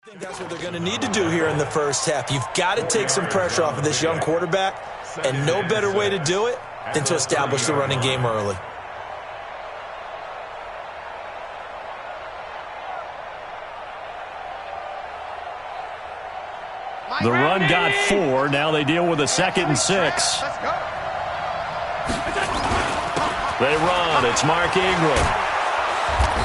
I think that's what they're going to need to do here in the first half. You've got to take some pressure off of this young quarterback, and no better way to do it than to establish the running game early. The run got 4. Now they deal with a 2nd and 6. They run. It's Mark Ingram.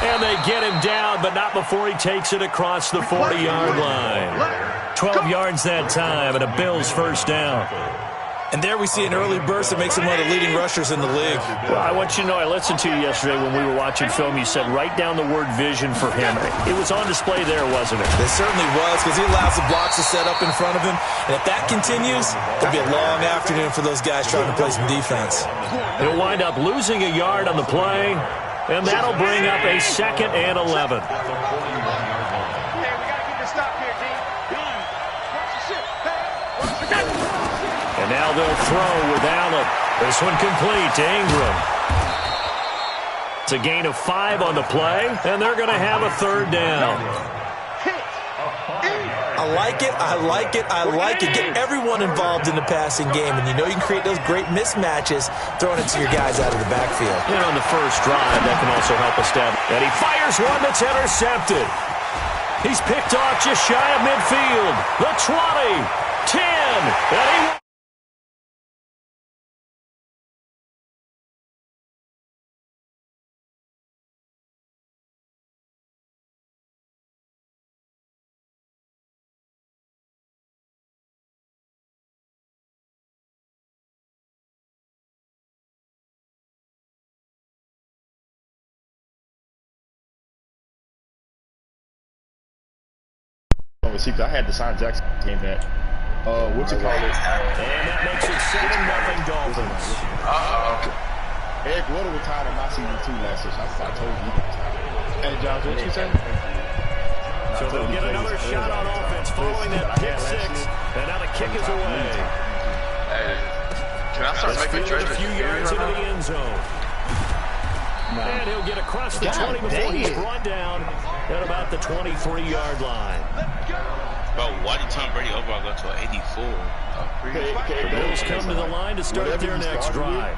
And they get him down, but not before he takes it across the 40-yard line. 12 yards that time, and a Bills first down. And there we see an early burst that makes him one of the leading rushers in the league. Well, I want you to know, I listened to you yesterday when we were watching film. You said write down the word vision for him. It was on display there, wasn't it? It certainly was, because he allows the blocks to set up in front of him. And if that continues, it'll be a long afternoon for those guys trying to play some defense. He'll wind up losing a yard on the play, and that'll bring up a 2nd and 11. And now they'll throw with Allen. This one complete to Ingram. It's a gain of 5 on the play, and they're going to have a 3rd down. I like it, I like it, I like it. Get everyone involved in the passing game, and you know you can create those great mismatches throwing it to your guys out of the backfield. And on the first drive, that can also help establish. And he fires one that's intercepted. He's picked off just shy of midfield. The 20, 10, and he... See, I had the Sign Jackson game that, what's it called? And that makes it 7-0 Dolphins. Eric Weddle retired in my season 2 last year. I told you. Hey, Josh, what you saying? So they'll get another shot on offense following that pick 6, and now the kick is away. Hey, can I start making trades? A few yards into the end zone. And he'll get across the 20 before he's brought down at about the 23-yard line. Bro, why did Tom Brady overall go to an 84? The Bills come to the line to start their next drive.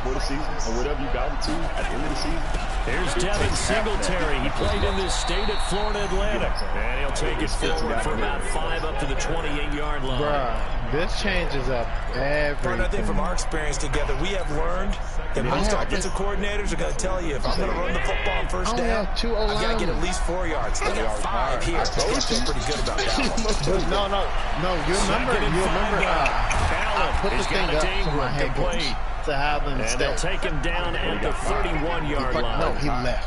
For the season, or whatever you got it to at the end of the season. Here's Devin Singletary. He played in this state at Florida Atlantic. And he'll take it forward for about 5 up to the 28-yard line. Bruh, this changes up everything. I think from our experience together, we have learned that most offensive coordinators are going to tell you, if I'm going to run the football on first down, I've got to get at least 4 yards. They got 5 here. I feel pretty good about that one. No, you remember, I put this thing up to my head coach to have him stay. They'll take him down at the 31-yard line. No, he left.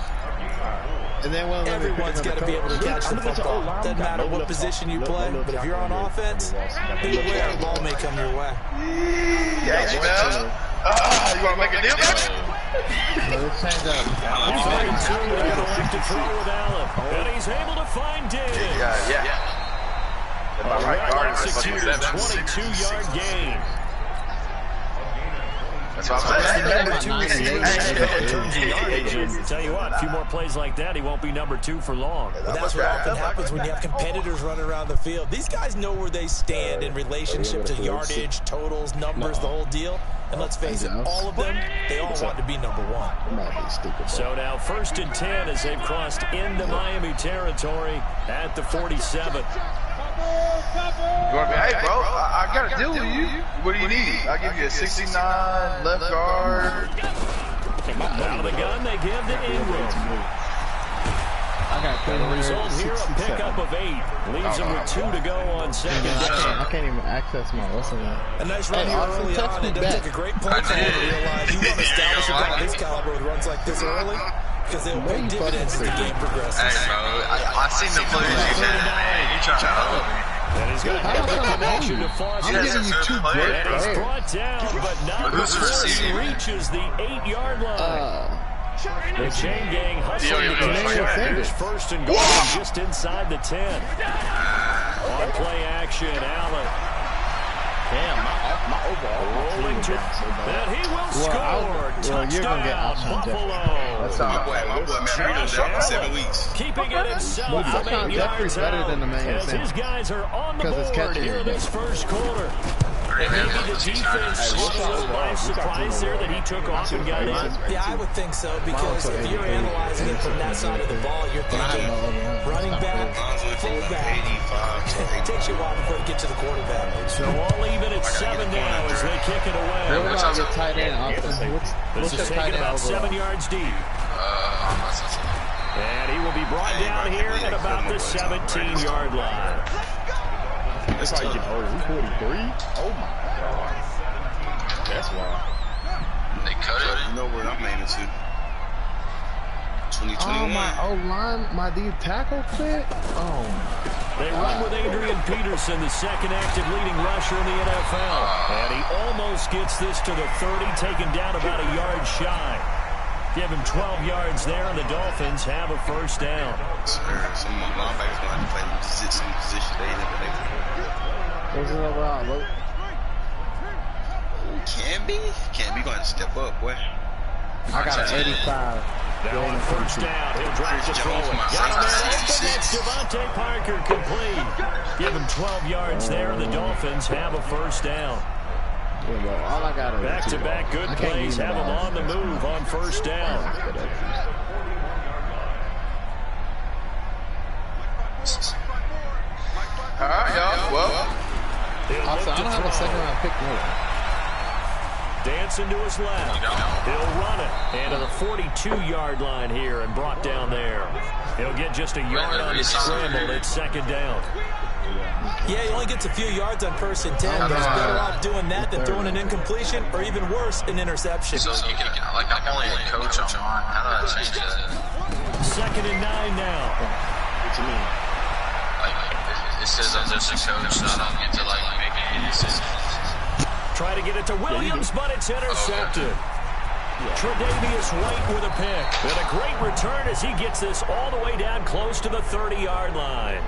And then everyone's got to be able to catch the football. Doesn't matter what position you play, but if you're on offense, beware, the ball may come your way. Yeah, you want to make a deal, baby? Let's change up. To throw with Allen, and he's able to find Diggs. Yeah. My right guard is 22-yard gain. That's what I'm saying. Tell you what, a few more plays like that, he won't be number 2 for long. But that's what often happens when you have competitors running around the field. These guys know where they stand in relationship to yardage, totals, numbers, the whole deal. And let's face it, all of them, they all want to be number 1. So now 1st and 10 as they've crossed into Miami territory at the 47. You want to be, hey, bro, I got to deal with you. What do you need? I'll give you a 69 left guard. Out of the gun, they give to Ingram. The result here, a pickup of 8. Leaves him with 2 to go on 2nd down. I can't even access my what's in A nice run here early on. It doesn't take a great play for him to realize you want to establish a guy of this caliber with runs like this early, because they'll pay dividends as the game progresses. Hey, bro, I seen the plays you did. You trying to help me. And he's got a connection to Foster. I'm giving you 2 great And he's brought down, but not before he reaches the 8-yard line. The chain gang hustling to catch up. Here's 1st and goal just inside the 10. On play action, Allen. Damn, my My overall rolling to, and he will score. Touchdown, Buffalo. That's my boy, man. Dropped 7 weeks. Keeping it himself from 8 yards out, as his guys are on the board here in this first quarter. And maybe the defense caught a little by surprise there that he took off and got in. Yeah, I would think so, because if you're analyzing it from that side of the ball, you're thinking running back, fullback. It takes you a while before you get to the quarterback. So all even at 7 now as they kick it away. What's your tight end, Austin? This is taken about 7 yards deep. And he will be brought down here at about the 17-yard line. That's how you get old. 43? Oh my God. That's wild. They cut it. You know where I'm aiming to. 2021. Oh, my O-line, my D tackle fit? Oh. They run with Adrian Peterson, the second active leading rusher in the NFL. And he almost gets this to the 30, taken down about a yard shy. Give him 12 yards there, and the Dolphins have a first down. Some linebackers going to have to play some position they ain't never able to. What's it about? Look. Can be going to step up, boy. I got an 85. Now on first down, he'll drive to throw it. Got a man open, that's Devontae Parker complete. Give him 12 yards there, and the Dolphins have a first down. All I got is back-to-back good plays have them on the move on first down. All right, y'all. Well, also, I don't have a second-round pick yet. Dancing to his left. He'll run it. And to the 42-yard line here and brought down there. He'll get just a yard on his scramble. It's second down. Yeah, he only gets a few yards on first and 10, but he's better off doing that than throwing an incompletion, or even worse, an interception. so you can, like, I'm only a coach on mine. How do I change that? Second and 9 now. What you mean? Like, it says I'm just a coach, so I don't get to, like, make any decisions. Try to get it to Williams, but it's intercepted. Tre'Davious White with a pick. And a great return as he gets this all the way down close to the 30-yard line.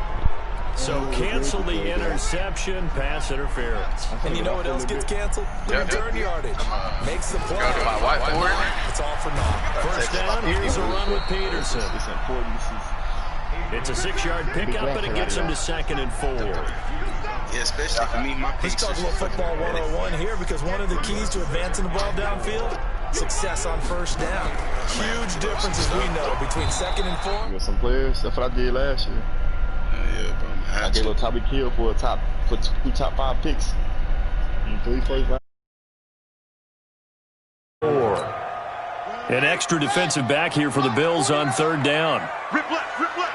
So cancel the interception, pass interference. And you know what else gets canceled? The return yardage. Makes the play. Go to my whiteboard. It's all for naught. First down, here's a run with Peterson. It's important. It's a 6-yard pickup, and it gets him to 2nd and 4. Yeah, especially for me, my He's talking about football 101 here, because one of the keys to advancing the ball downfield, success on first down. Huge difference, as we know, between 2nd and 4. Got some players. That's what I did last year. Yeah, bro. I gave a Tommy Kill for two top 5 picks. And 3 first round. 4. An extra defensive back here for the Bills on third down. Rip left, rip left.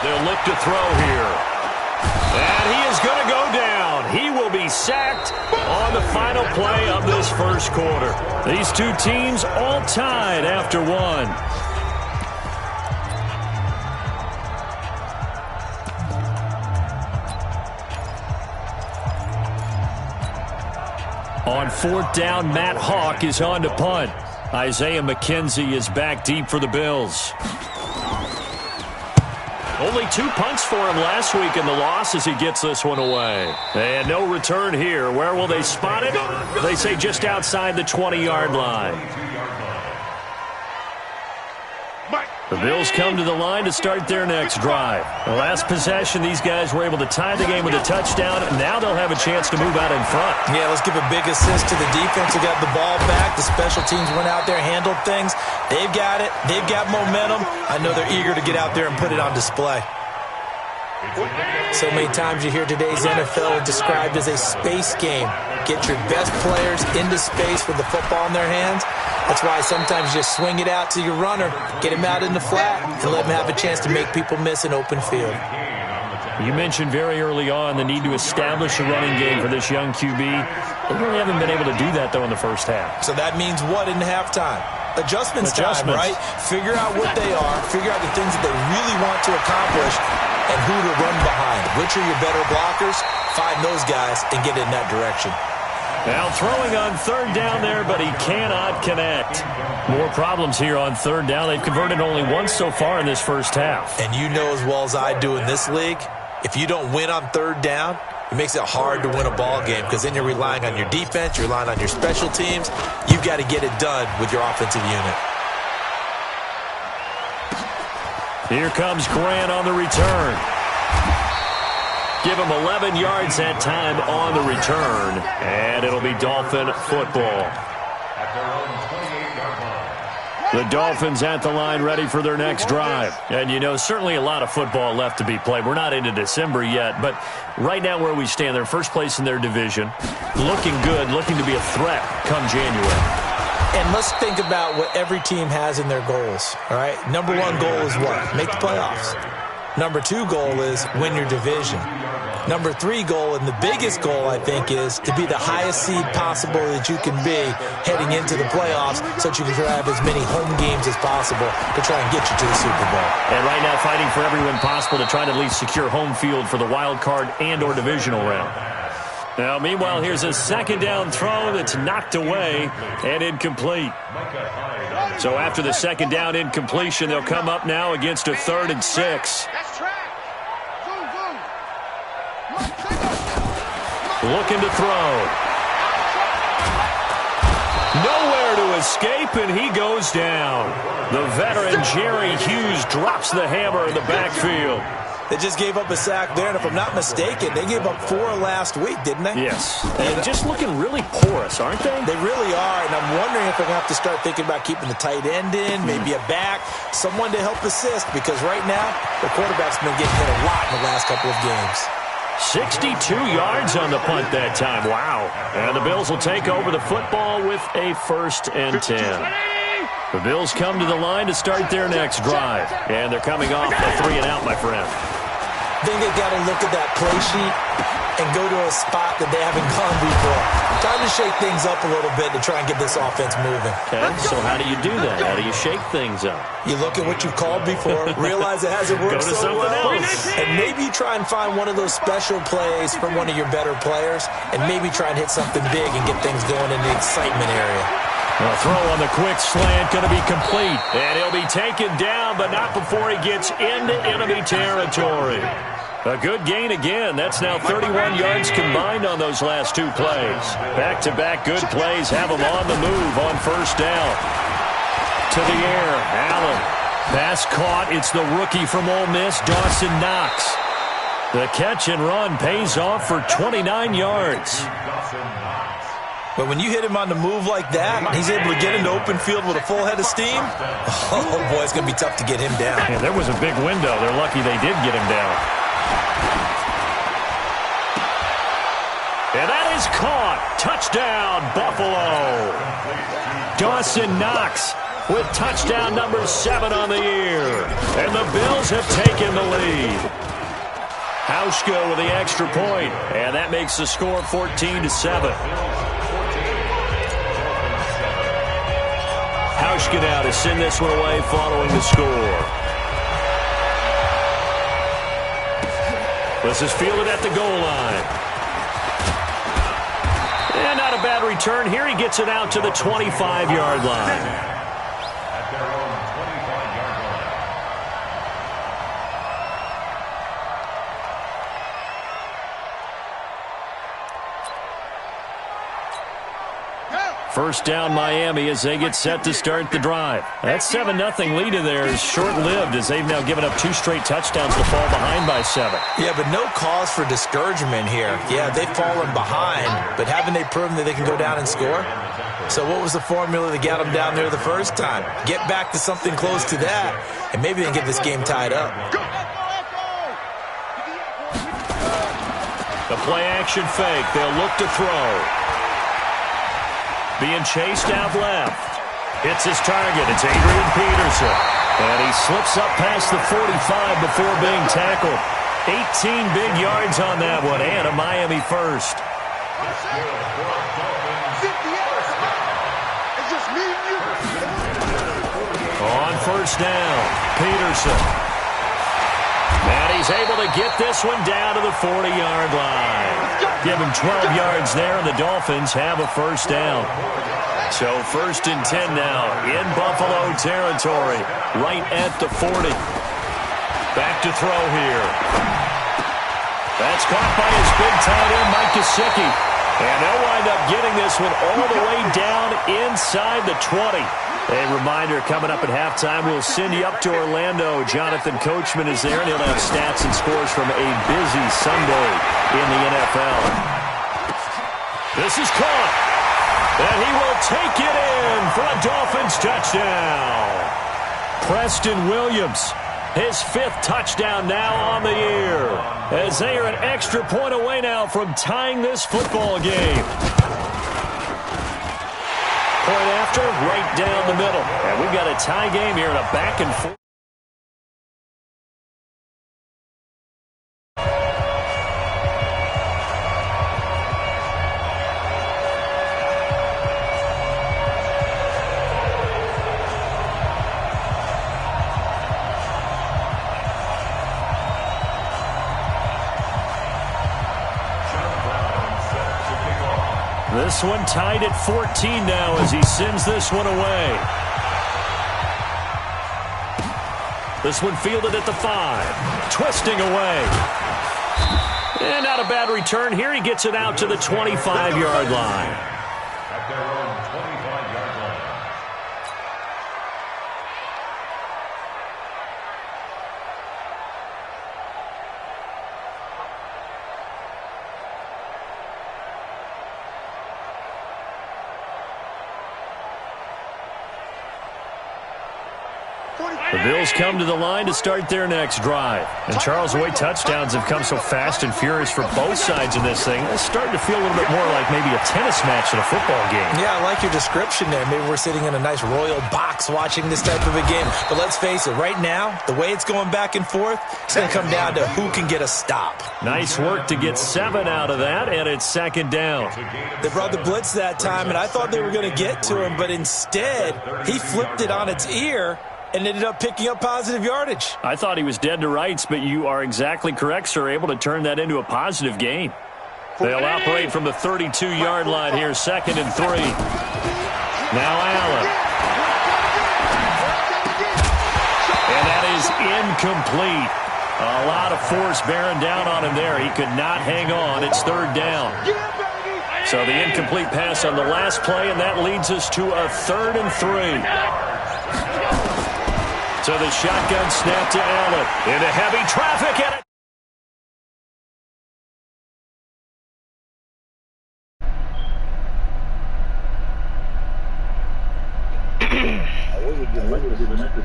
They'll look to throw here. And he is going to go down. He will be sacked on the final play of this first quarter. These two teams all tied after one. On fourth down, Matt Hawk is on to punt. Isaiah McKenzie is back deep for the Bills. Only 2 punts for him last week in the loss as he gets this one away. And no return here. Where will they spot it? They say just outside the 20-yard line. The Bills come to the line to start their next drive. The last possession, these guys were able to tie the game with a touchdown. Now they'll have a chance to move out in front. Yeah, let's give a big assist to the defense who got the ball back. The special teams went out there, handled things. They've got it. They've got momentum. I know they're eager to get out there and put it on display. So many times you hear today's NFL described as a space game. Get your best players into space with the football in their hands. That's why sometimes you just swing it out to your runner, get him out in the flat, and let him have a chance to make people miss an open field. You mentioned very early on the need to establish a running game for this young QB. They really haven't been able to do that, though, in the first half. So that means what in halftime? Adjustments time, right? Figure out what they are, figure out the things that they really want to accomplish, and who to run behind. Which are your better blockers? Find those guys and get in that direction. Now throwing on third down there, but he cannot connect. More problems here on third down. They've converted only once so far in this first half. And you know as well as I do in this league, if you don't win on third down, it makes it hard to win a ball game because then you're relying on your defense, you're relying on your special teams. You've got to get it done with your offensive unit. Here comes Grant on the return. Give him 11 yards that time on the return, and it'll be Dolphin football. The Dolphins at the line ready for their next drive. And, you know, certainly a lot of football left to be played. We're not into December yet, but right now where we stand, they're first place in their division, looking good, looking to be a threat come January. And let's think about what every team has in their goals, all right? Number one goal is what? Make the playoffs. Number two goal is win your division. Number three goal, and the biggest goal, I think, is to be the highest seed possible that you can be heading into the playoffs so that you can have as many home games as possible to try and get you to the Super Bowl. And right now fighting for every win possible to try to at least secure home field for the wild card and or divisional round. Now, meanwhile, here's a second down throw that's knocked away and incomplete. So after the second down incompletion, they'll come up now against a 3rd and 6. Looking to throw. Nowhere to escape, and he goes down. The veteran Jerry Hughes drops the hammer in the backfield. They just gave up a sack there, and if I'm not mistaken, they gave up 4 last week, didn't they? Yes. And just looking really porous, aren't they? They really are, and I'm wondering if they're going to have to start thinking about keeping the tight end in, maybe a back, someone to help assist, because right now, the quarterback's been getting hit a lot in the last couple of games. 62 yards on the punt that time. Wow. And the Bills will take over the football with a 1st and 10. The Bills come to the line to start their next drive. And they're coming off a 3-and-out, my friend. I think they've got to look at that play sheet and go to a spot that they haven't gone before. Time to shake things up a little bit to try and get this offense moving. Okay, so how do you do that? How do you shake things up? You look at what you've called before, realize it hasn't worked so well, and maybe try and find one of those special plays from one of your better players, and maybe try and hit something big and get things going in the excitement area. A throw on the quick slant going to be complete, and he'll be taken down, but not before he gets into enemy territory. A good gain again. That's now 31 yards combined on those last 2 plays. Back-to-back good plays have them on the move on 1st down. To the air, Allen. Pass caught. It's the rookie from Ole Miss, Dawson Knox. The catch and run pays off for 29 yards. But when you hit him on the move like that, he's able to get into open field with a full head of steam. Oh, boy, it's going to be tough to get him down. Yeah, there was a big window. They're lucky they did get him down. And that is caught. Touchdown, Buffalo. Dawson Knox with touchdown number 7 on the year. And the Bills have taken the lead. Hauschka with the extra point, and that makes the score 14-7. Hauschka now to send this one away following the score. This is fielded at the goal line. And not a bad return here. He gets it out to the 25-yard line. First down Miami as they get set to start the drive. That 7-0 lead in there is short-lived as they've now given up 2 straight touchdowns to fall behind by 7. Yeah, but no cause for discouragement here. Yeah, they've fallen behind, but haven't they proven that they can go down and score? So what was the formula that got them down there the first time? Get back to something close to that, and maybe they can get this game tied up. The play-action fake. They'll look to throw. Being chased out left. Hits his target. It's Adrian Peterson. And he slips up past the 45 before being tackled. 18 big yards on that one, and a Miami first. On first down, Peterson. And he is able to get this one down to the 40-yard line. Give him 12 yards there, and the Dolphins have a first down. So 1st and 10 now in Buffalo territory, right at the 40. Back to throw here. That's caught by his big tight end, Mike Gesicki. And they'll wind up getting this one all the way down inside the 20. A reminder, coming up at halftime, we'll send you up to Orlando. Jonathan Coachman is there, and he'll have stats and scores from a busy Sunday in the NFL. This is caught, and he will take it in for a Dolphins touchdown. Preston Williams, his 5th touchdown now on the year, as they are an extra point away now from tying this football game. Point after, right down the middle. And we've got a tie game here and a back and forth. This one tied at 14 now as he sends this one away. This one fielded at the 5. Twisting away. And not a bad return here. He gets it out to the 25-yard line. The Bills come to the line to start their next drive. And Charles, the way touchdowns have come so fast and furious for both sides in this thing, it's starting to feel a little bit more like maybe a tennis match in a football game. Yeah, I like your description there. Maybe we're sitting in a nice royal box watching this type of a game. But let's face it, right now, the way it's going back and forth, it's going to come down to who can get a stop. Nice work to get 7 out of that, and it's 2nd down. They brought the blitz that time, and I thought they were going to get to him, but instead, he flipped it on its ear and ended up picking up positive yardage. I thought he was dead to rights, but you are exactly correct, sir. Able to turn that into a positive gain. They'll operate from the 32-yard line here, 2nd and 3. Now Allen. And that is incomplete. A lot of force bearing down on him there. He could not hang on. It's 3rd down. So the incomplete pass on the last play, and that leads us to a 3rd and 3. So the shotgun snap to Allen. Into heavy traffic, and it.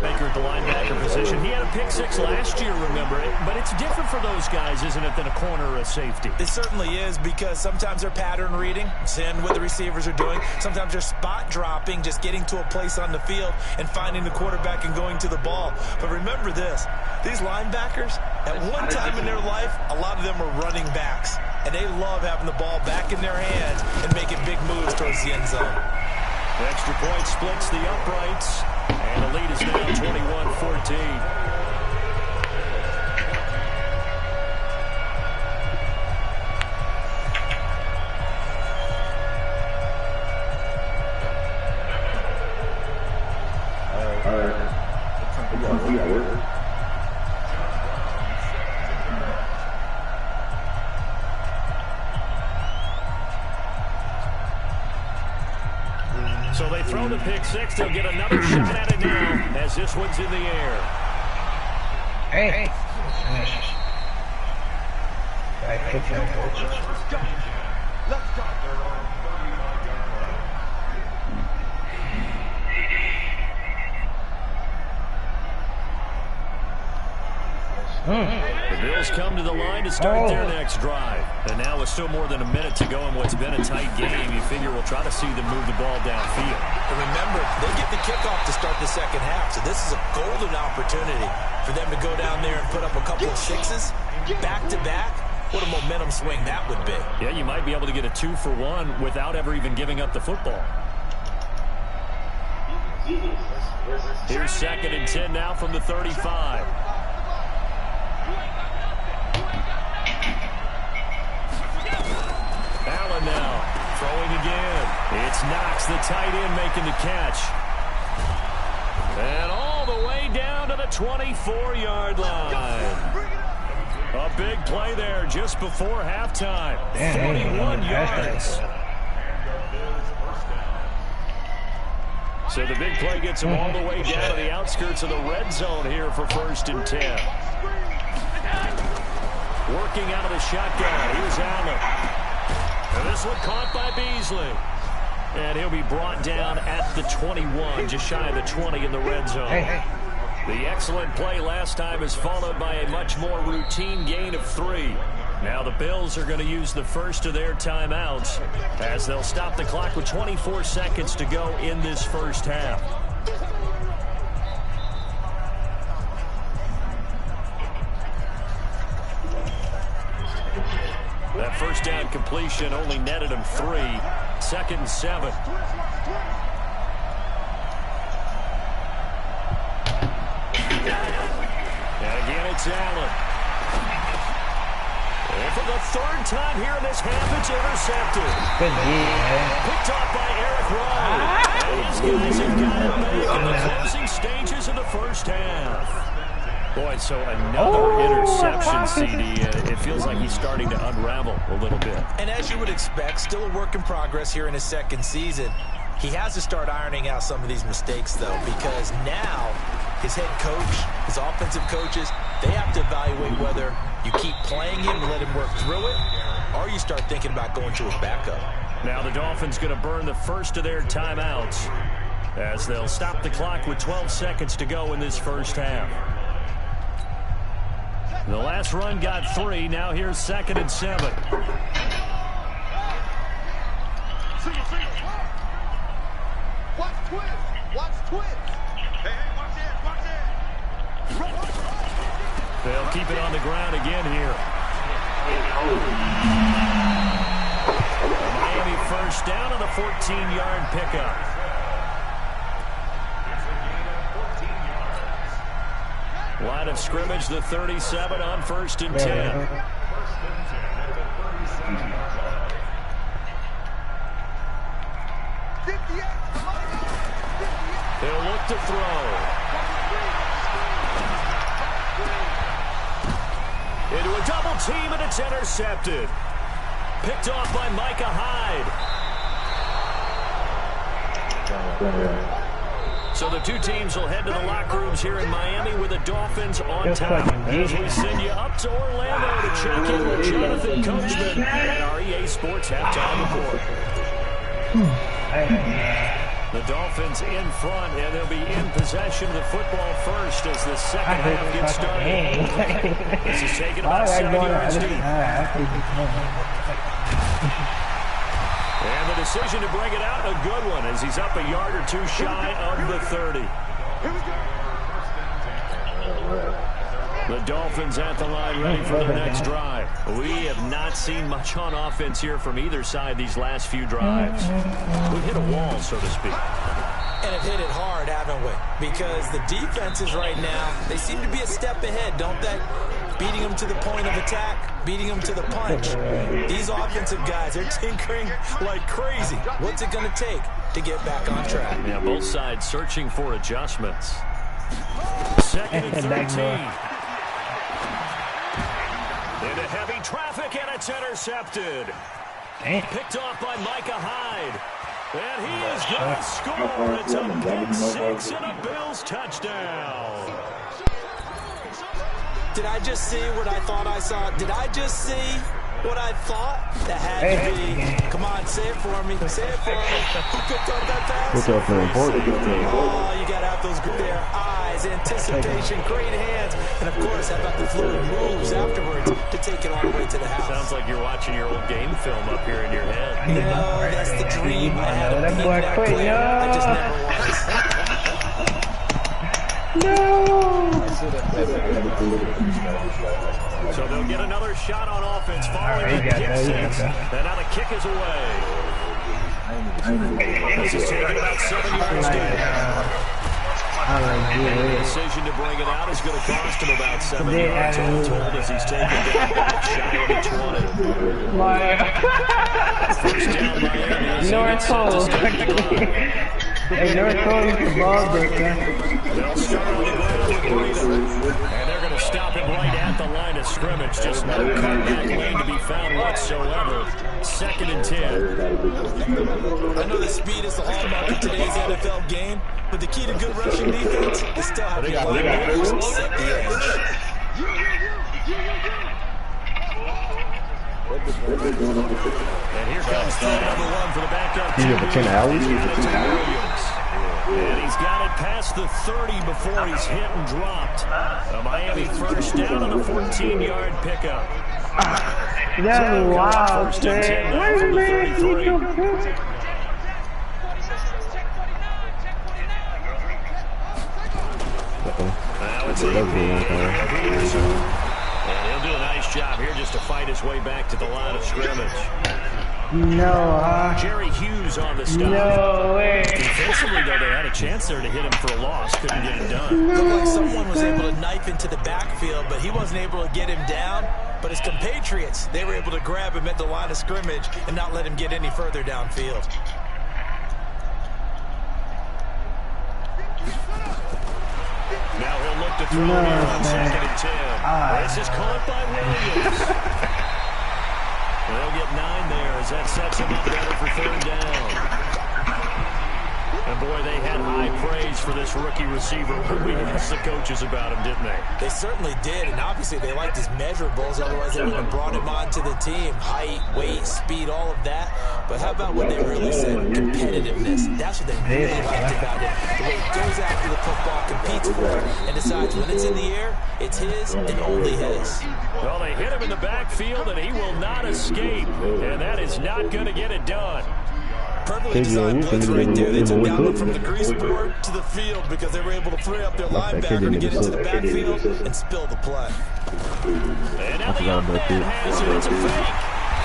Baker at the linebacker position. He had a pick-6 last year, remember it. But it's different for those guys, isn't it, than a corner or a safety? It certainly is, because sometimes they're pattern reading, seeing what the receivers are doing. Sometimes they're spot dropping, just getting to a place on the field and finding the quarterback and going to the ball. But remember this, these linebackers, at one time in their life, a lot of them are running backs. And they love having the ball back in their hands and making big moves towards the end zone. Extra point splits the uprights, and the lead is now 21-14. So they throw the pick-6. They'll get another shot at it now as this one's in the air. Hey. The Bills come to the line to start their next drive. And now with still more than a minute to go in what's been a tight game, you figure we'll try to see them move the ball downfield. And remember, they get the kickoff to start the second half, so this is a golden opportunity for them to go down there and put up a couple of 6s back-to-back. What a momentum swing that would be. Yeah, you might be able to get a 2-for-1 without ever even giving up the football. Here's 2nd and 10 now from the 35. It's Knox, the tight end, making the catch. And all the way down to the 24-yard line. A big play there just before halftime. 41 yards. So the big play gets him all the way down to the outskirts of the red zone here for 1st and 10. Working out of the shotgun. Here's Allen. And this one caught by Beasley. And he'll be brought down at the 21, just shy of the 20 in the red zone. The excellent play last time is followed by a much more routine gain of 3. Now the Bills are going to use the first of their timeouts as they'll stop the clock with 24 seconds to go in this first half. That first down completion only netted him 3. 2nd and 7. And again, it's Allen. And for the 3rd time here in this half, it's intercepted. Picked off by Eric Rowe. And these guys have got it back in the closing stages of the first half. Boy, so another interception, CD. It feels like he's starting to unravel a little bit. And as you would expect, still a work in progress here in his 2nd season. He has to start ironing out some of these mistakes, though, because now his head coach, his offensive coaches, they have to evaluate whether you keep playing him and let him work through it, or you start thinking about going to his backup. Now the Dolphins going to burn the first of their timeouts as they'll stop the clock with 12 seconds to go in this first half. The last run got 3. Now here's 2nd and 7. Watch twist. Watch twist. Hey, watch it. Watch it. They'll keep it on the ground again here. Miami first down on the 14-yard pickup. Line of scrimmage, the 37 on 1st and 10. They'll look to throw. Into a double team, and it's intercepted. Picked off by Micah Hyde. So the two teams will head to the locker rooms here in Miami with the Dolphins on top. As we send you up to Orlando to check in with Jonathan Coachman at our EA Sports halftime report. The Dolphins in front, and they'll be in possession of the football first as the second half gets started. This is taken about 7 yards deep. And the decision to bring it out, a good one, as he's up a yard or 2 shy of the 30. The Dolphins at the line, ready for their next drive. We have not seen much on offense here from either side these last few drives. We've hit a wall, so to speak. And have hit it hard, haven't we? Because the defenses right now, they seem to be a step ahead, don't they? Beating them to the point of attack, beating them to the punch. These offensive guys, they're tinkering like crazy. What's it going to take to get back on track? Yeah, both sides searching for adjustments. 2nd and 13. Into heavy traffic, and it's intercepted. Picked off by Micah Hyde. And he is going to score. It's a pick 6 and a Bills touchdown. Did I just see what I thought I saw? Did I just see what I thought? That had to be. Come on, say it for me. Say it for me. Who picked up that pass? Oh, you got to have those good there. Eyes, anticipation, great hands. And, of course, how about the fluid moves afterwards to take it all the way to the house? Sounds like you're watching your old game film up here in your head. You know, that's the dream. I had a beat that player. I just never was. No! So they'll get another shot on offense following the kick six. And now the kick is away. This is taken about 7 yards down. The decision to bring it out is going to cost him about 7 yards all told as he's taken down back shy of the 20. First down Miami. North Pole. Hey, North Pole is the ball breaker. They'll start on the ground with Breida. And they're going to stop him right at the line of scrimmage. Just no cutback lane to be found whatsoever. 2nd and 10. I know that speed is the hallmark of today's NFL game, but the key to good rushing defense is still having linebackers set the edge. And here comes throw number 1 for the backup. He's got 10 alleys. And he's got it past the 30 before he's hit and dropped. A Miami first down on a 14-yard pickup. That's wild, First and 10 now from the 33. Now it's AP. And he'll do a nice job here just to fight his way back to the line of scrimmage. No, Jerry Hughes on the stop. no way. Defensively, though, they had a chance there to hit him for a loss. Couldn't get it done. Looked like someone was able to knife into the backfield, but he wasn't able to get him down. But his compatriots, they were able to grab him at the line of scrimmage and not let him get any further downfield. Now he'll look to throw here on 2nd and 10. This is caught by Williams. They'll get 9 there as that sets him up better for 3rd down. And boy, they had high praise for this rookie receiver. We asked the coaches about him, didn't they? They certainly did, and obviously they liked his measurables, otherwise they wouldn't have brought him onto the team. Height, weight, speed, all of that. But how about what they really said? Competitiveness. That's what they really liked about him. The way he goes after the football, competes for it, and decides when it's in the air, it's his and only his. Well, they hit him in the backfield, and he will not escape. And that is not going to get it done. Perfectly designed blitz right there. They took that one from the grease board to the field because they were able to free up their linebacker to get into the backfield and spill the play. And now the young man has it. It's a fake.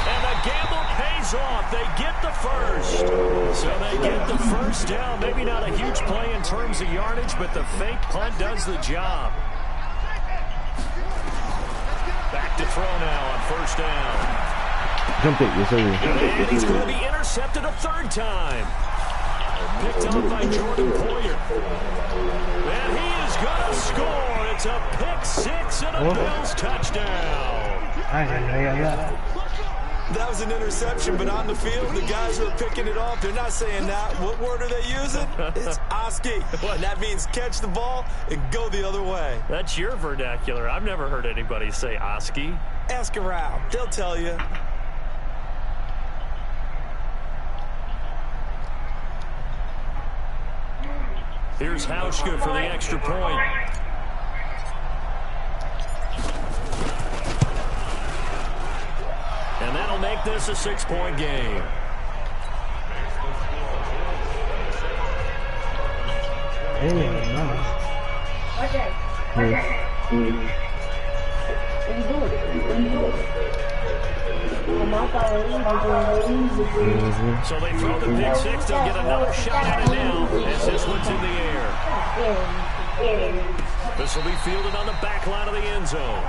And the gamble pays off. They get the first. So they get the first down. Maybe not a huge play in terms of yardage, but the fake punt does the job. Back to throw now on 1st down. Jump it, yes, sir. And he's going to be intercepted a 3rd time. Picked up by Jordan Poyer. And he is going to score. It's a pick-6 and a Bills touchdown. That was an interception, but on the field, the guys who are picking it off, they're not saying that. What word are they using? It's Oski. And that means catch the ball and go the other way. That's your vernacular. I've never heard anybody say Oski. Ask around. They'll tell you. Here's Hauschka for the extra point. And that'll make this a 6-point game. So they throw the pick-6. They'll get another shot at it now as this one's in the air. This will be fielded on the back line of the end zone.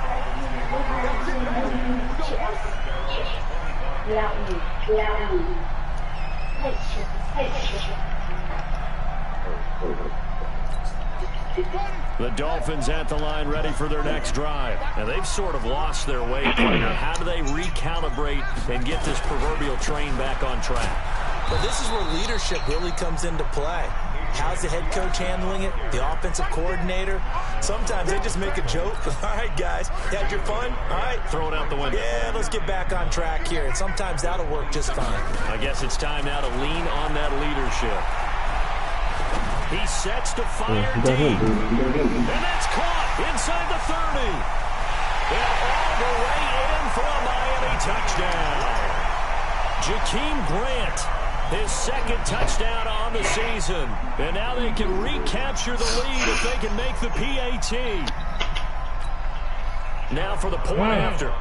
The Dolphins at the line ready for their next drive. Now, they've sort of lost their way, partner. How do they recalibrate and get this proverbial train back on track? But this is where leadership really comes into play. How's the head coach handling it? The offensive coordinator? Sometimes they just make a joke. All right, guys, had your fun? All right. Throw it out the window. Yeah, let's get back on track here. And sometimes that'll work just fine. I guess it's time now to lean on that leadership. He sets to fire deep. And that's caught inside the 30. And all the way in for a Miami touchdown. Jakeem Grant, his 2nd touchdown on the season. And now they can recapture the lead if they can make the PAT. Now for the point after.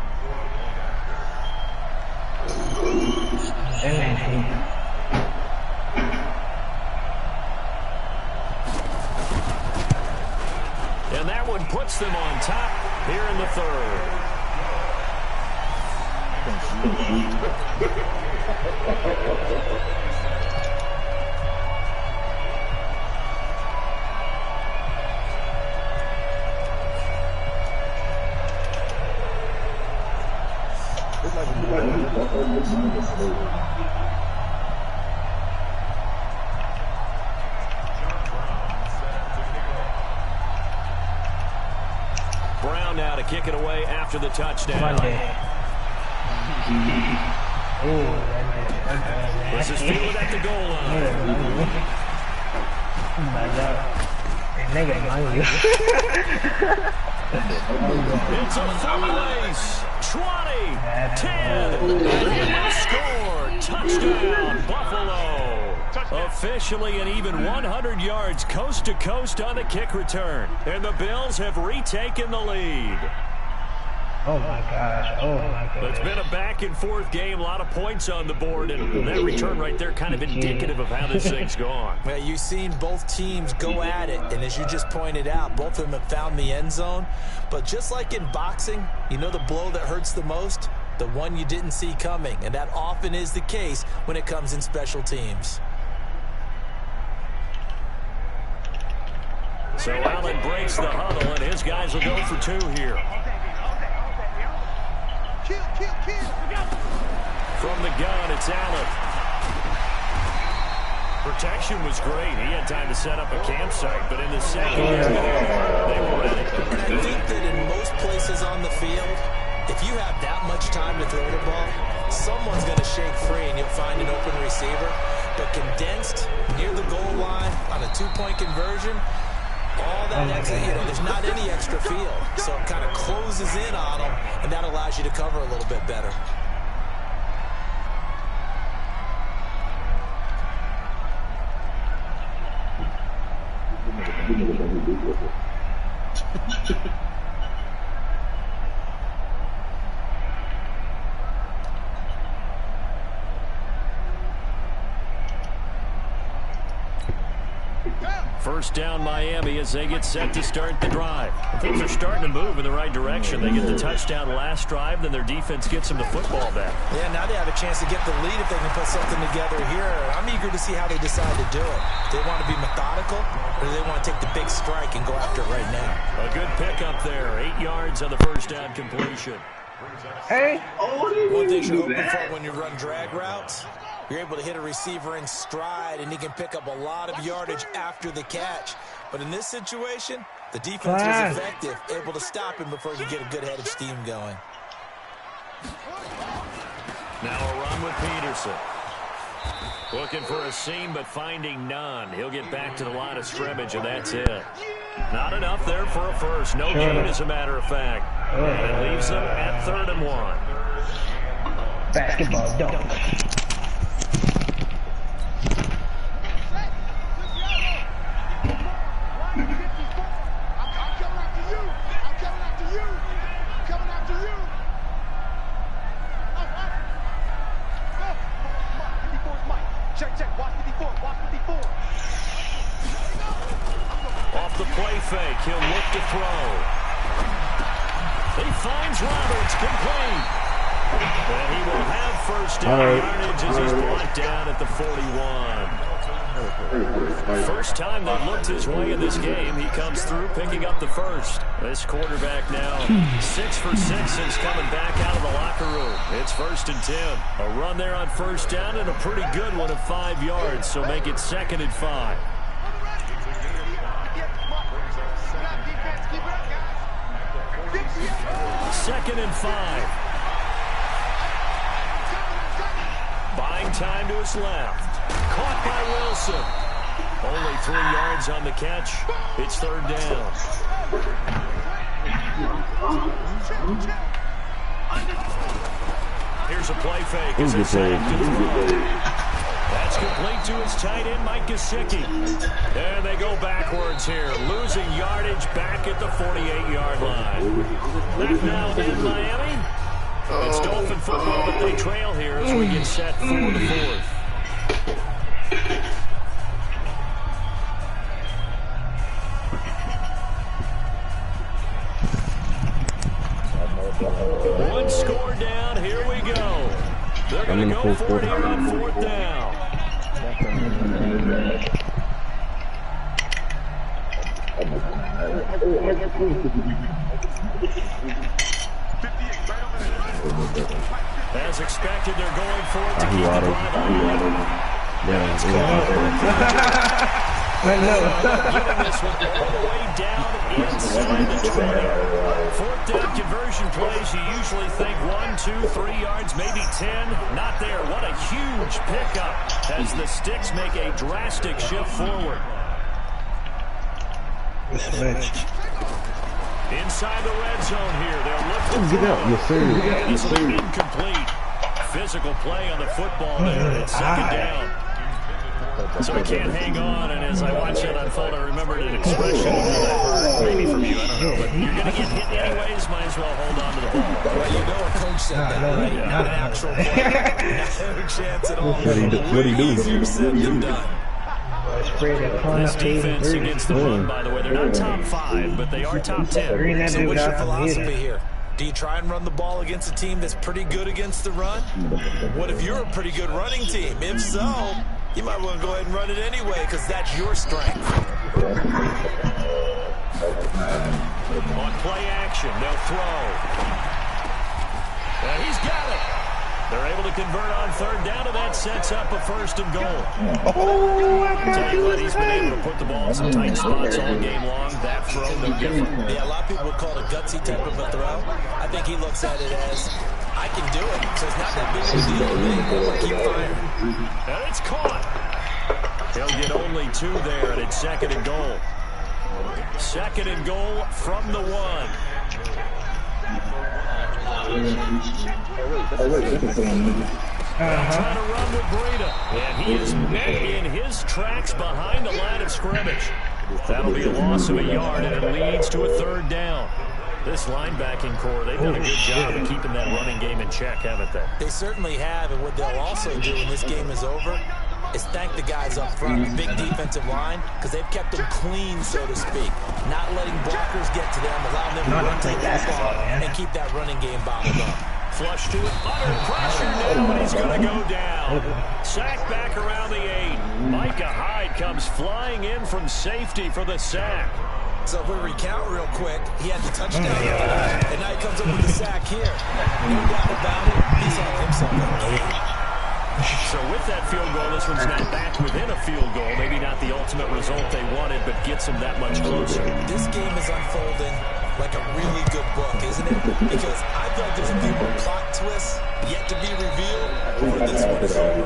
and puts them on top here in the third. Brown now to kick it away after the touchdown. This is fielded at the goal line. It's a full race. 20, 10, and he will score. Touchdown, Buffalo. Officially an even 100 yards coast to coast on the kick return. And the Bills have retaken the lead. Oh my gosh, oh my gosh. It's been a back and forth game, a lot of points on the board, and that return right there kind of indicative of how this thing's gone. Well, you've seen both teams go at it, and as you just pointed out, both of them have found the end zone. But just like in boxing, you know the blow that hurts the most? The one you didn't see coming, and that often is the case when it comes in special teams. So Allen breaks the huddle, and his guys will go for 2 here. From the gun, it's Allen. Protection was great. He had time to set up a campsite, but in the second they were ready. I think that in most places on the field, if you have that much time to throw the ball, someone's going to shake free and you'll find an open receiver. But condensed near the goal line on a 2-point conversion, all that extra, there's not any extra field. So it kind of closes in on them, and that allows you to cover a little bit better. First down Miami as they get set to start the drive. Things are starting to move in the right direction. They get the touchdown last drive, then their defense gets them the football back. Yeah, now they have a chance to get the lead if they can put something together here. I'm eager to see how they decide to do it. Do they want to be methodical, or do they want to take the big strike and go after it right now? A good pickup there. 8 yards on the first down completion. Hey. One thing you're hoping for when you run drag routes, you're able to hit a receiver in stride, and he can pick up a lot of yardage after the catch. But in this situation, the defense was effective, able to stop him before he could get a good head of steam going. Now a run with Peterson. Looking for a seam, but finding none. He'll get back to the line of scrimmage, and that's it. Not enough there for a first. No gain, as a matter of fact. And it leaves them at 3rd and 1. Basketball dunk. Off the play fake, he'll look to throw. He finds Roberts, complete. And he will have first down yardage as he's brought down at the 41. First time they've looked his way in this game, he comes through picking up the first. This quarterback now 6 for 6 since coming back out of the locker room. It's 1st and 10. A run there on first down and a pretty good one of 5 yards, so make it 2nd and 5. Second and 5. Buying time to his left. Caught by Wilson. Only 3 yards on the catch. It's 3rd down. Here's a play fake. As it's That's complete to his tight end, Mike Gesicki. And they go backwards here, losing yardage back at the 48-yard line. Back now in Miami. It's Dolphin football, but they trail here as we get set for the 4th. One score down. Here we go. They're going to go for it here on 4th down. As expected, they're going for it to keep the drive alive. Getting this one all the way down inside the 20. 4th down conversion plays, you usually think 1, 2, 3 yards, maybe 10. Not there. What a huge pickup as the Sticks make a drastic shift forward. Inside the red zone here. They'll look to throw. And this will be incomplete. Physical play on the football there. It's 2nd down. So he can't hang on, and as I watch it unfold, I remembered an expression that I've heard, maybe from you, I don't know, but you're going to get hit anyways, might as well hold on to the ball. Well, you know a coach said that, right? Not an actual player. No chance at all. What do you do? Easier said than done. This defense against the run, by the way, they're not top 5, but they are top 10. So what's your philosophy here? Do you try and run the ball against a team that's pretty good against the run? What if you're a pretty good running team? If so, you might want to go ahead and run it anyway because that's your strength. On play action, they'll throw. And he's got it. They're able to convert on 3rd down, and that sets up a 1st and goal. Tell you what, he's been able to put the ball in some tight spots all game long. That throw, no different. Yeah, a lot of people would call it a gutsy type of a throw. I think he looks at it as, I can do it, so it's not that big of a deal to me. I'll keep firing. And it's caught. He'll get only 2 there, and it's 2nd and goal. 2nd and goal from the 1. Trying to run with Breida, and he is met in his tracks behind the line of scrimmage. That'll be a loss of a yard, and it leads to a 3rd down. This linebacking core, they've done a good job of keeping that running game in check, haven't they? They certainly have, and what they'll also do when this game is over is thank the guys up front, the big defensive line, because they've kept them clean, so to speak. Not letting blockers get to them, allowing them to run to the ball and keep that running game bottled up. Flush to it, under pressure now, and he's going to go down. Sack back around the 8. Micah Hyde comes flying in from safety for the sack. So if we recount real quick, he had the touchdown, and now he comes up with the sack here. No doubt about it, he's on himself in the game. So with that field goal, this one's now back within a field goal. Maybe not the ultimate result they wanted, but gets them that much closer. This game is unfolding like a really good book, isn't it? Because I feel like there's a few more plot twists yet to be revealed before this one is over.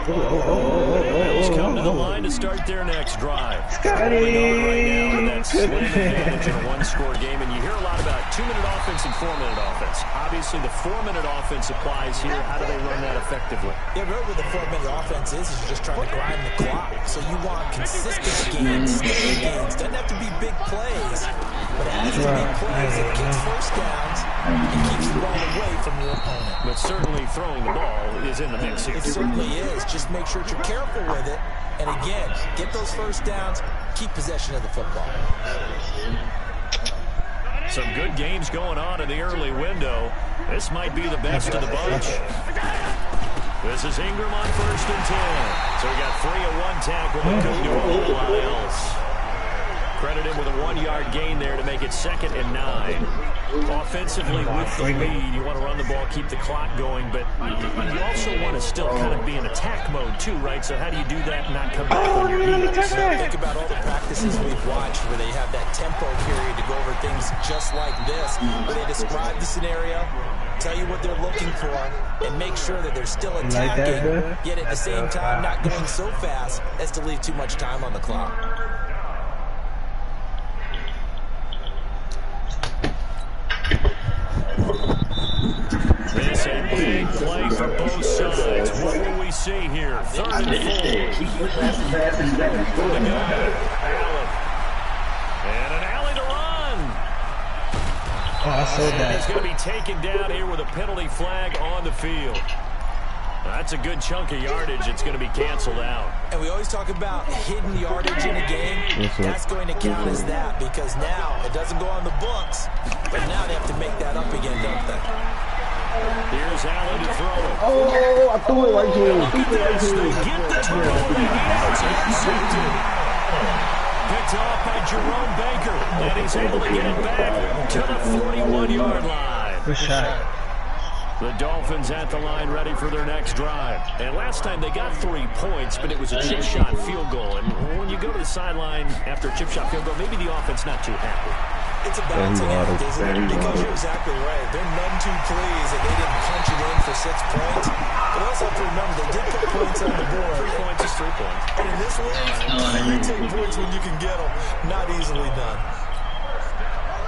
He's come to the line to start their next drive. Scotty! Right now in that slim advantage in a 1-score game, and you hear a lot about 2-minute offense and 4-minute offense. Obviously, the 4-minute offense applies here. How do they run that effectively? Yeah, really what the 4-minute offense is you're just trying to grind the clock. So you want consistent gains, steady gains. Doesn't have to be big plays, but it has to be plays that gets first downs and keeps the ball away from your opponent. But certainly throwing the ball is in the mix here. It certainly is. Just make sure that you're careful with it. And again, get those first downs, keep possession of the football. Some good games going on in the early window. This might be the best of the bunch. This is Ingram on 1st and 10. So we got 3 of 1 tackle and couldn't do a whole lot else. Credit him with a 1-yard gain there to make it 2nd and 9. Offensively with the lead, you want to run the ball, keep the clock going, but you also want to still kind of be in attack mode too, right? So how do you do that and not come back on your heels? Think about all the practices we've watched where they have that tempo period to go over things just like this, where they describe the scenario, tell you what they're looking for, and make sure that they're still attacking, yet at the same time not going so fast as to leave too much time on the clock. This a big play for both sides. What will we see here? 3rd and 4. For the guy, Allen. And an alley to run. Oh, I saw that. He's going to be taken down here with a penalty flag on the field. That's a good chunk of yardage. It's going to be canceled out. And we always talk about hidden yardage in a game. That's going to count as that because now it doesn't go on the books, but now they have to make that up again, don't they? Here's Allen to throw it. Oh, I threw it right here. Look at this. They get the turnover. It's intercepted. Picked off by Jerome Baker, and he's able to get it back to the 41-yard line. Good shot. The Dolphins at the line ready for their next drive. And last time they got 3 points, but it was a chip shot field goal. And when you go to the sideline after a chip shot field goal, maybe the offense not too happy. It's a balancing act, isn't it? Because you're exactly right. They're none too pleased that they didn't punch it in for 6 points. But also have to remember, they did put points on the board. 3 points is 3 points. And in this league, you take points when you can get them. Not easily done.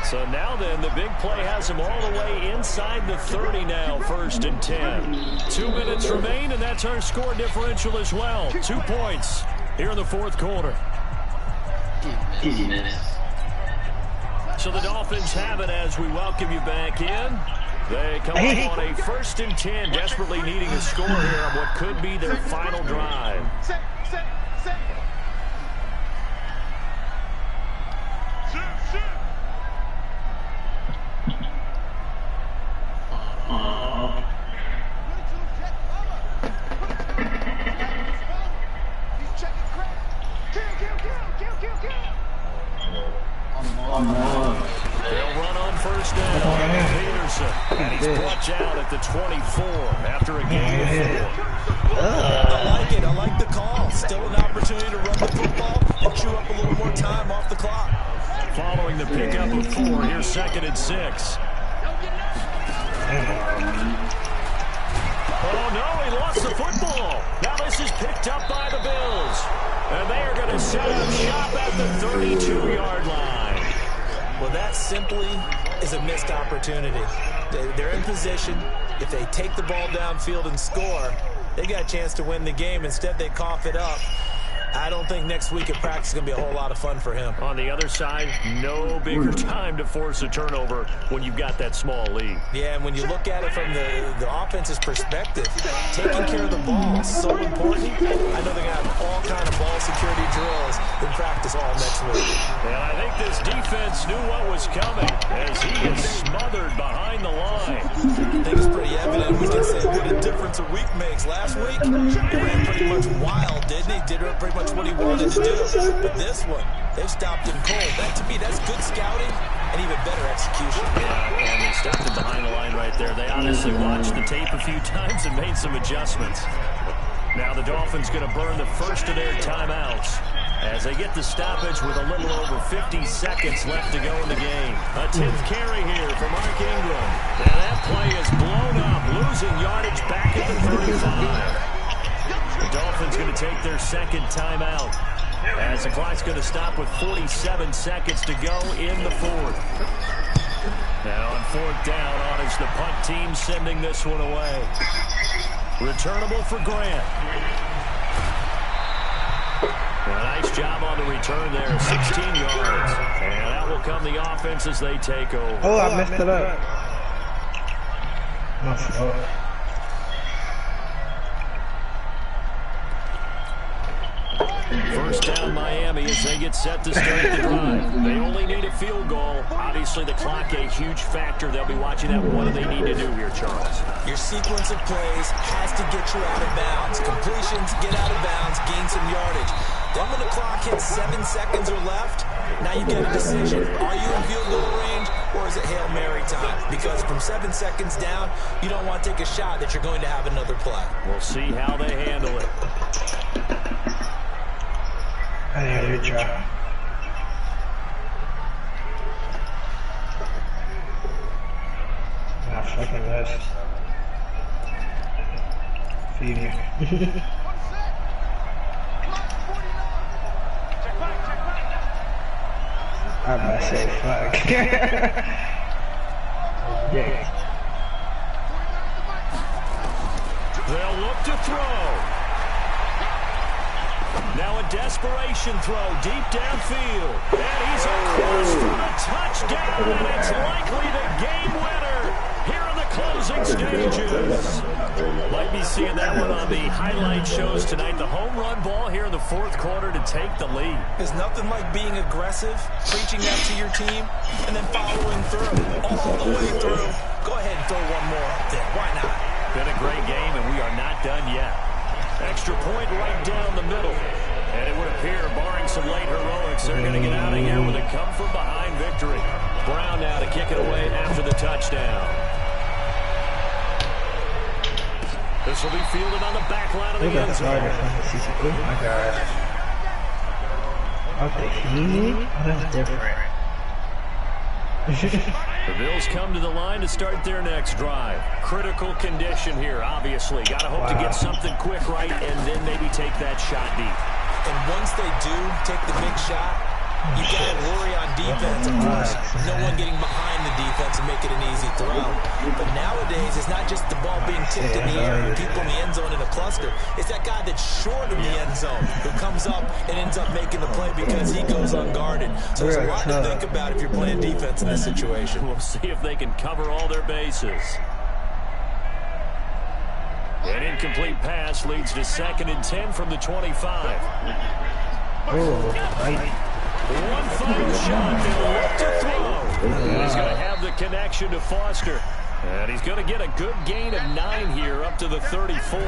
So now then, the big play has him all the way inside the 30 now, 1st and 10. 2 minutes remain, and that's our score differential as well. 2 points here in the 4th quarter. Easy minutes. So the Dolphins have it as we welcome you back in. They come up on a 1st and 10, desperately needing a score here on what could be their final drive. They'll run on 1st down. Peterson, and he's brought out at the 24 after a gain of 4. I like it. I like the call. Still an opportunity to run the football and chew up a little more time off the clock. Following the pickup of 4, here's 2nd and 6. Oh, no, he lost the football. Now this is picked up by the Bills. And they are going to set up shop at the 32-yard line. Well, that simply is a missed opportunity. They're in position. If they take the ball downfield and score, they got a chance to win the game. Instead, they cough it up. I don't think next week at practice is going to be a whole lot of fun for him. On the other side, no bigger time to force a turnover when you've got that small lead. Yeah, and when you look at it from the offense's perspective, taking care of the ball is so important. I know they're going to have all kind of ball security drills in practice all next week. And I think this defense knew what was coming as he is smothered behind the line. I think it's pretty evident. We can say what a difference a week makes. Last week, he ran pretty much wild, didn't he? Did pretty much what he wanted to do. But this one, they've stopped him cold. That, to me, that's good scouting and even better execution. Yeah, and they stopped him behind the line right there. They honestly watched the tape a few times and made some adjustments. Now the Dolphins going to burn the first of their timeouts as they get the stoppage with a little over 50 seconds left to go in the game. A 10th carry here for Mark Ingram. And that play is blown up, losing yardage back at the 35. The Dolphins going to take their 2nd timeout as the clock's going to stop with 47 seconds to go in the 4th. Now on 4th down, on is the punt team sending this one away. Returnable for Grant. A nice job on the return there, 16 yards. And out will come the offense as they take over. Oh, I messed it up. My fault. First down Miami as they get set to start the drive. They only need a field goal. Obviously the clock a huge factor. They'll be watching that. What do they need to do here, Charles? Your sequence of plays has to get you out of bounds. Completions, get out of bounds, gain some yardage. Then when the clock hits 7 seconds or left, now you get a decision. Are you in field goal range or is it Hail Mary time? Because from 7 seconds down, you don't want to take a shot that you're going to have another play. We'll see how they handle it. I need to try. Ah, fucking this. Feed me. I'm about to say fuck. Yeah. They'll look to throw. Now a desperation throw deep downfield. And he's across for the touchdown. And it's likely the game winner here in the closing stages. Might be seeing that one on the highlight shows tonight. The home run ball here in the fourth quarter to take the lead. There's nothing like being aggressive, preaching that to your team, and then following through, all the way through. Go ahead and throw one more up there. Why not? Been a great game, and we are not done yet. Extra point right down the middle. And it would appear, barring some late heroics, they're going to get out of here with a come-from-behind victory. Brown now to kick it away after the touchdown. This will be fielded on the back line of the end zone. Oh my God. Okay, that's different. The Bills come to the line to start their next drive. Critical condition here, obviously. Got to hope to get something quick right and then maybe take that shot deep. And once they do take the big shot, you got to worry on defense, of course. No one getting behind the defense and make it an easy throw. But nowadays, it's not just the ball being tipped in the air and people in the end zone in a cluster. It's that guy that's short of the end zone who comes up and ends up making the play because he goes unguarded. So there's a lot to think about if you're playing defense in this situation. We'll see if they can cover all their bases. An incomplete pass leads to 2nd and 10 from the 25. One final shot. They'll look to throw. He's going to have the connection to Foster. And he's going to get a good gain of 9 here up to the 34.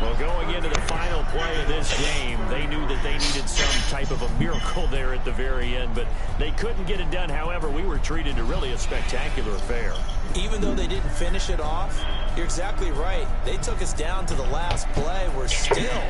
Well, going into the final play of this game, they knew that they needed some type of a miracle there at the very end, but they couldn't get it done. However, we were treated to really a spectacular affair. Even though they didn't finish it off, you're exactly right. They took us down to the last play. We're still